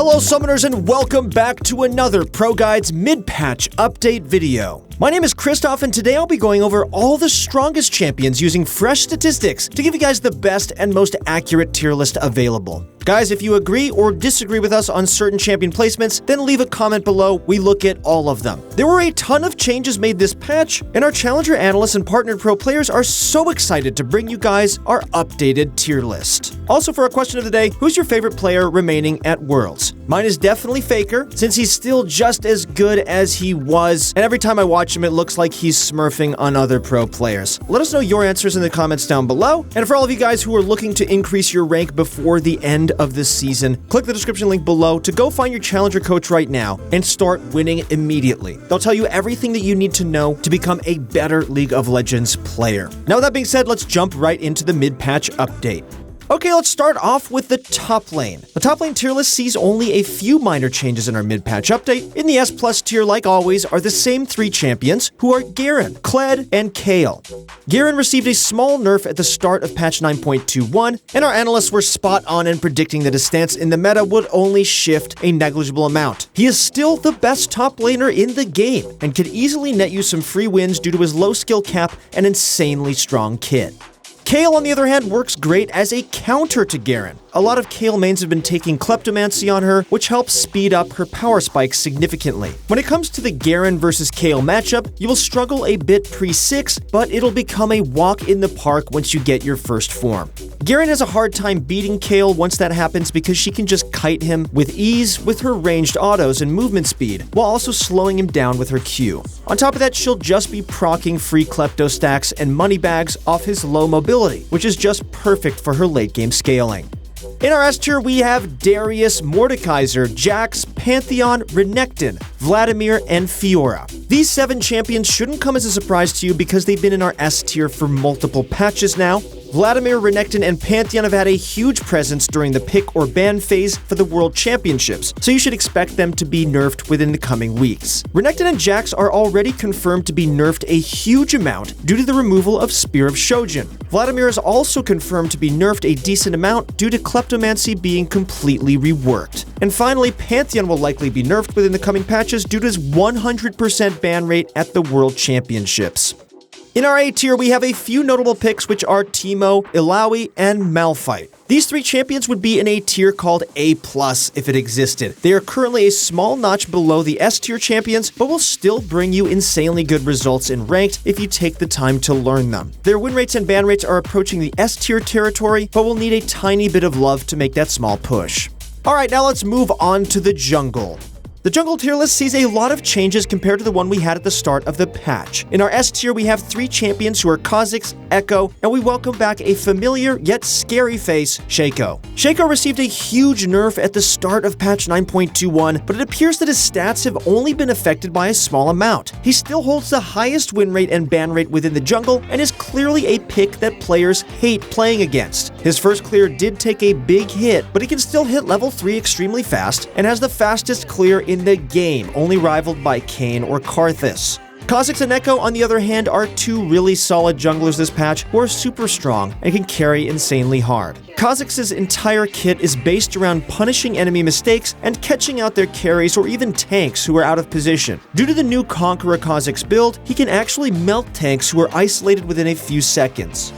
Hello Summoners and welcome back to another ProGuides mid-patch update video. My name is Christoph and today I'll be going over all the strongest champions using fresh statistics to give you guys the best and most accurate tier list available. Guys, if you agree or disagree with us on certain champion placements, then leave a comment below. We look at all of them. There were a ton of changes made this patch, and our challenger analysts and partnered pro players are so excited to bring you guys our updated tier list. Also, for our question of the day, who's your favorite player remaining at Worlds? Mine is definitely Faker, since he's still just as good as he was, and every time I watch him, it looks like he's smurfing on other pro players. Let us know your answers in the comments down below, and for all of you guys who are looking to increase your rank before the end of this season, click the description link below to go find your challenger coach right now and start winning immediately. They'll tell you everything that you need to know to become a better League of Legends player. Now, with that being said, let's jump right into the mid-patch update. Okay, let's start off with the top lane. The top lane tier list sees only a few minor changes in our mid-patch update. In the S+ tier, like always, are the same three champions, who are Garen, Kled, and Kayle. Garen received a small nerf at the start of patch 9.21, and our analysts were spot on in predicting that his stance in the meta would only shift a negligible amount. He is still the best top laner in the game, and could easily net you some free wins due to his low skill cap and insanely strong kit. Kayle, on the other hand, works great as a counter to Garen. A lot of Kayle mains have been taking Kleptomancy on her, which helps speed up her power spikes significantly. When it comes to the Garen versus Kayle matchup, you will struggle a bit pre-6, but it'll become a walk in the park once you get your first form. Garen has a hard time beating Kayle once that happens because she can just kite him with ease with her ranged autos and movement speed, while also slowing him down with her Q. On top of that, she'll just be proccing free Klepto stacks and money bags off his low mobility, which is just perfect for her late game scaling. In our S tier, we have Darius, Mordekaiser, Jax, Pantheon, Renekton, Vladimir, and Fiora. These 7 champions shouldn't come as a surprise to you because they've been in our S tier for multiple patches now. Vladimir, Renekton, and Pantheon have had a huge presence during the pick or ban phase for the World Championships, so you should expect them to be nerfed within the coming weeks. Renekton and Jax are already confirmed to be nerfed a huge amount due to the removal of Spear of Shojin. Vladimir is also confirmed to be nerfed a decent amount due to Kleptomancy being completely reworked. And finally, Pantheon will likely be nerfed within the coming patches due to his 100% ban rate at the World Championships. In our A tier, we have a few notable picks, which are Teemo, Illaoi, and Malphite. These 3 champions would be in a tier called A+ if it existed. They are currently a small notch below the S tier champions, but will still bring you insanely good results in ranked if you take the time to learn them. Their win rates and ban rates are approaching the S tier territory, but will need a tiny bit of love to make that small push. Alright, now let's move on to the jungle. The jungle tier list sees a lot of changes compared to the one we had at the start of the patch. In our S tier, we have 3 champions who are Kha'Zix, Echo, and we welcome back a familiar yet scary face, Shaco. Shaco received a huge nerf at the start of patch 9.21, but it appears that his stats have only been affected by a small amount. He still holds the highest win rate and ban rate within the jungle, and is clearly a pick that players hate playing against. His first clear did take a big hit, but he can still hit level 3 extremely fast, and has the fastest clear in the game, only rivaled by Kayn or Karthus. Kha'Zix and Echo, on the other hand, are 2 really solid junglers this patch who are super strong and can carry insanely hard. Kha'Zix's entire kit is based around punishing enemy mistakes and catching out their carries or even tanks who are out of position. Due to the new Conqueror Kha'Zix build, he can actually melt tanks who are isolated within a few seconds.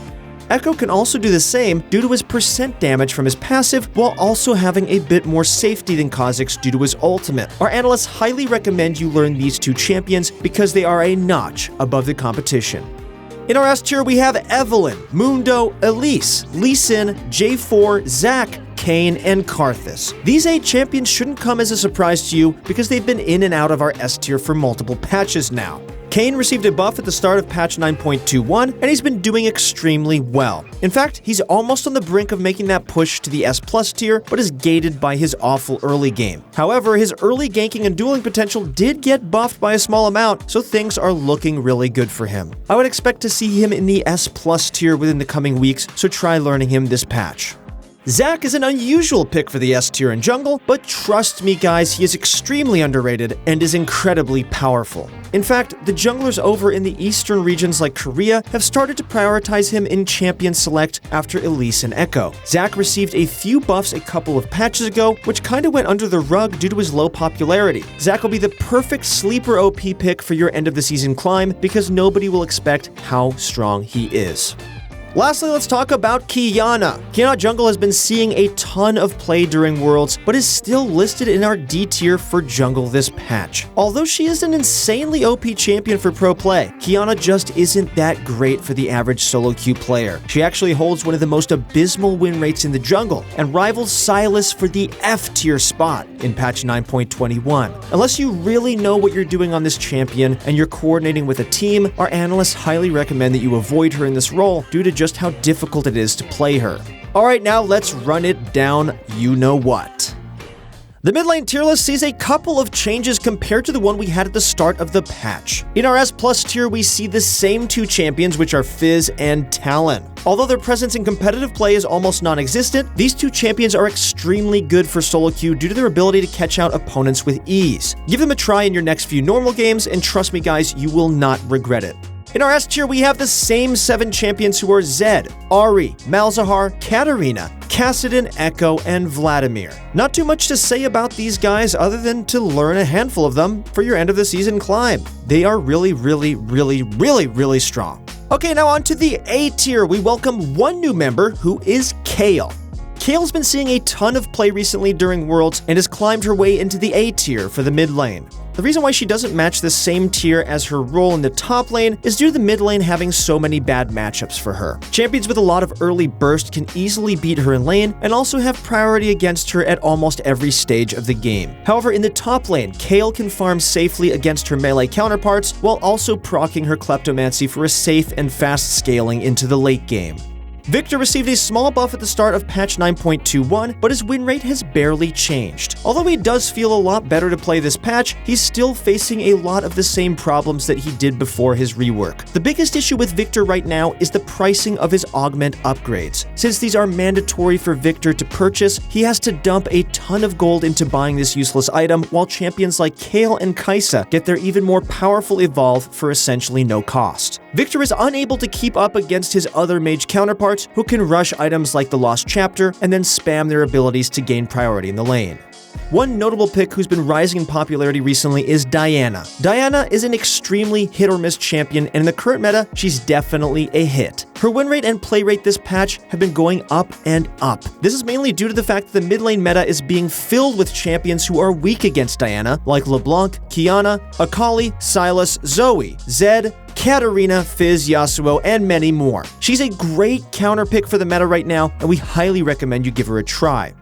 Echo can also do the same due to his percent damage from his passive, while also having a bit more safety than Kha'Zix due to his ultimate. Our analysts highly recommend you learn these 2 champions because they are a notch above the competition. In our S tier, we have Evelynn, Mundo, Elise, Lee Sin, J4, Zac, Kayn, and Karthus. These 8 champions shouldn't come as a surprise to you because they've been in and out of our S tier for multiple patches now. Kayn received a buff at the start of patch 9.21, and he's been doing extremely well. In fact, he's almost on the brink of making that push to the S+ tier, but is gated by his awful early game. However, his early ganking and dueling potential did get buffed by a small amount, so things are looking really good for him. I would expect to see him in the S+ tier within the coming weeks, so try learning him this patch. Zac is an unusual pick for the S tier in jungle, but trust me guys, he is extremely underrated and is incredibly powerful. In fact, the junglers over in the eastern regions like Korea have started to prioritize him in champion select after Elise and Echo. Zac received a few buffs a couple of patches ago, which kinda went under the rug due to his low popularity. Zac will be the perfect sleeper OP pick for your end of the season climb because nobody will expect how strong he is. Lastly, let's talk about Qiyana. Qiyana jungle has been seeing a ton of play during Worlds, but is still listed in our D tier for jungle this patch. Although she is an insanely OP champion for pro play, Qiyana just isn't that great for the average solo queue player. She actually holds one of the most abysmal win rates in the jungle, and rivals Sylas for the F tier spot in patch 9.21. Unless you really know what you're doing on this champion and you're coordinating with a team, our analysts highly recommend that you avoid her in this role due to just how difficult it is to play her. Alright, now let's run it down you know what. The mid lane tier list sees a couple of changes compared to the one we had at the start of the patch. In our S+ tier, we see the same two champions, which are Fizz and Talon. Although their presence in competitive play is almost non-existent, these two champions are extremely good for solo queue due to their ability to catch out opponents with ease. Give them a try in your next few normal games, and trust me guys, you will not regret it. In our S tier, we have the same 7 champions who are Zed, Ahri, Malzahar, Katarina, Kassadin, Echo, and Vladimir. Not too much to say about these guys other than to learn a handful of them for your end of the season climb. They are really strong. Okay, now on to the A tier. We welcome one new member who is Kayle. Kayle's been seeing a ton of play recently during Worlds and has climbed her way into the A tier for the mid lane. The reason why she doesn't match the same tier as her role in the top lane is due to the mid lane having so many bad matchups for her. Champions with a lot of early burst can easily beat her in lane and also have priority against her at almost every stage of the game. However, in the top lane, Kayle can farm safely against her melee counterparts while also proccing her Kleptomancy for a safe and fast scaling into the late game. Viktor received a small buff at the start of patch 9.21, but his win rate has barely changed. Although he does feel a lot better to play this patch, he's still facing a lot of the same problems that he did before his rework. The biggest issue with Viktor right now is the pricing of his augment upgrades. Since these are mandatory for Viktor to purchase, he has to dump a ton of gold into buying this useless item, while champions like Kayle and Kai'Sa get their even more powerful evolve for essentially no cost. Viktor is unable to keep up against his other mage counterparts, who can rush items like the Lost Chapter and then spam their abilities to gain priority in the lane. One notable pick who's been rising in popularity recently is Diana. Diana is an extremely hit-or-miss champion, and in the current meta, she's definitely a hit. Her win rate and play rate this patch have been going up and up. This is mainly due to the fact that the mid lane meta is being filled with champions who are weak against Diana, like LeBlanc, Qiyana, Akali, Sylas, Zoe, Zed, Katarina, Fizz, Yasuo, and many more. She's a great counter pick for the meta right now, and we highly recommend you give her a try.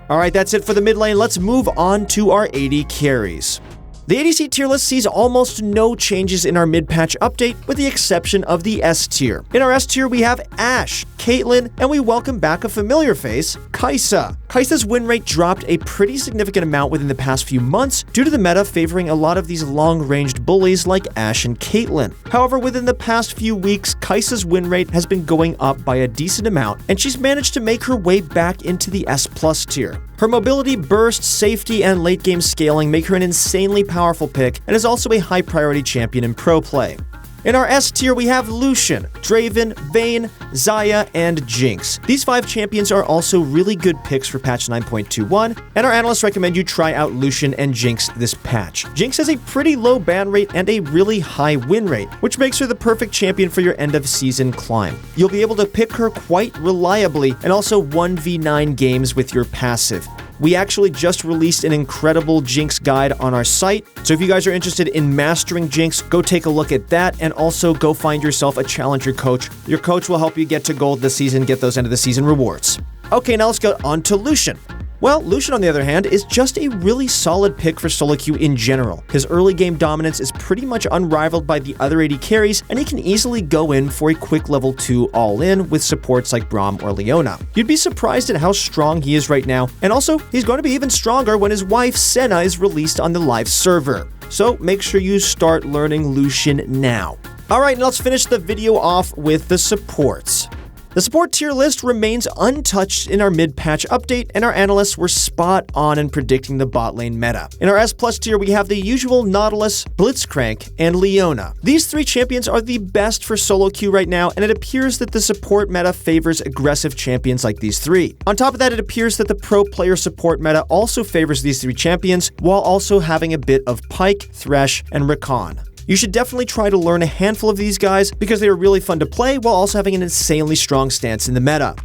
Alright, that's it for the mid lane. Let's move on to our AD carries. The ADC tier list sees almost no changes in our mid-patch update, with the exception of the S tier. In our S tier, we have Ashe, Caitlyn, and we welcome back a familiar face, Kai'Sa. Kai'Sa's win rate dropped a pretty significant amount within the past few months due to the meta favoring a lot of these long-ranged bullies like Ashe and Caitlyn. However, within the past few weeks, Kai'Sa's win rate has been going up by a decent amount, and she's managed to make her way back into the S+ tier. Her mobility, burst, safety, and late-game scaling make her an insanely powerful pick and is also a high-priority champion in pro play. In our S tier, we have Lucian, Draven, Vayne, Xayah, and Jinx. These 5 champions are also really good picks for patch 9.21, and our analysts recommend you try out Lucian and Jinx this patch. Jinx has a pretty low ban rate and a really high win rate, which makes her the perfect champion for your end-of-season climb. You'll be able to pick her quite reliably and also 1v9 games with your passive. We actually just released an incredible Jinx guide on our site, so if you guys are interested in mastering Jinx, go take a look at that, and also go find yourself a challenger coach. Your coach will help you get to gold this season, get those end of the season rewards. Okay, now let's go on to Lucian. Well, Lucian, on the other hand, is just a really solid pick for solo queue in general. His early game dominance is pretty much unrivaled by the other AD carries, and he can easily go in for a quick level 2 all-in with supports like Braum or Leona. You'd be surprised at how strong he is right now, and also, he's going to be even stronger when his wife Senna is released on the live server. So make sure you start learning Lucian now. Alright, now let's finish the video off with the supports. The support tier list remains untouched in our mid-patch update, and our analysts were spot on in predicting the bot lane meta. In our S+ tier, we have the usual Nautilus, Blitzcrank, and Leona. These 3 champions are the best for solo queue right now, and it appears that the support meta favors aggressive champions like these 3. On top of that, it appears that the pro player support meta also favors these 3 champions, while also having a bit of Pyke, Thresh, and Rakan. You should definitely try to learn a handful of these guys because they are really fun to play while also having an insanely strong stance in the meta.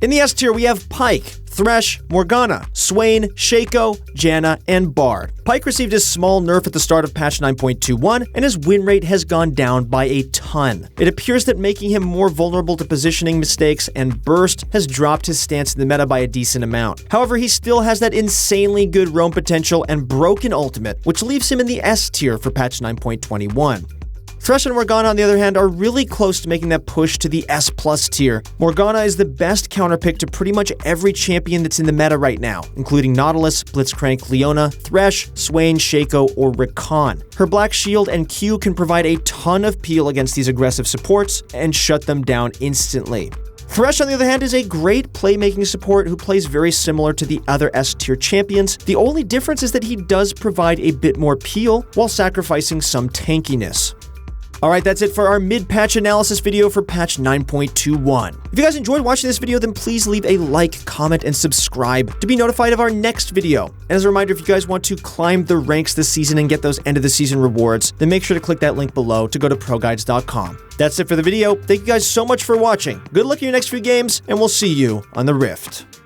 In the S tier, we have Pyke, Thresh, Morgana, Swain, Shaco, Janna, and Bard. Pyke received his small nerf at the start of patch 9.21, and his win rate has gone down by a ton. It appears that making him more vulnerable to positioning mistakes and burst has dropped his stance in the meta by a decent amount. However, he still has that insanely good roam potential and broken ultimate, which leaves him in the S tier for patch 9.21. Thresh and Morgana, on the other hand, are really close to making that push to the S+ tier. Morgana is the best counterpick to pretty much every champion that's in the meta right now, including Nautilus, Blitzcrank, Leona, Thresh, Swain, Shaco, or Rakan. Her Black Shield and Q can provide a ton of peel against these aggressive supports and shut them down instantly. Thresh, on the other hand, is a great playmaking support who plays very similar to the other S-tier champions. The only difference is that he does provide a bit more peel while sacrificing some tankiness. Alright, that's it for our mid-patch analysis video for patch 9.21. If you guys enjoyed watching this video, then please leave a like, comment, and subscribe to be notified of our next video. And as a reminder, if you guys want to climb the ranks this season and get those end-of-the-season rewards, then make sure to click that link below to go to ProGuides.com. That's it for the video. Thank you guys so much for watching. Good luck in your next few games, and we'll see you on the Rift.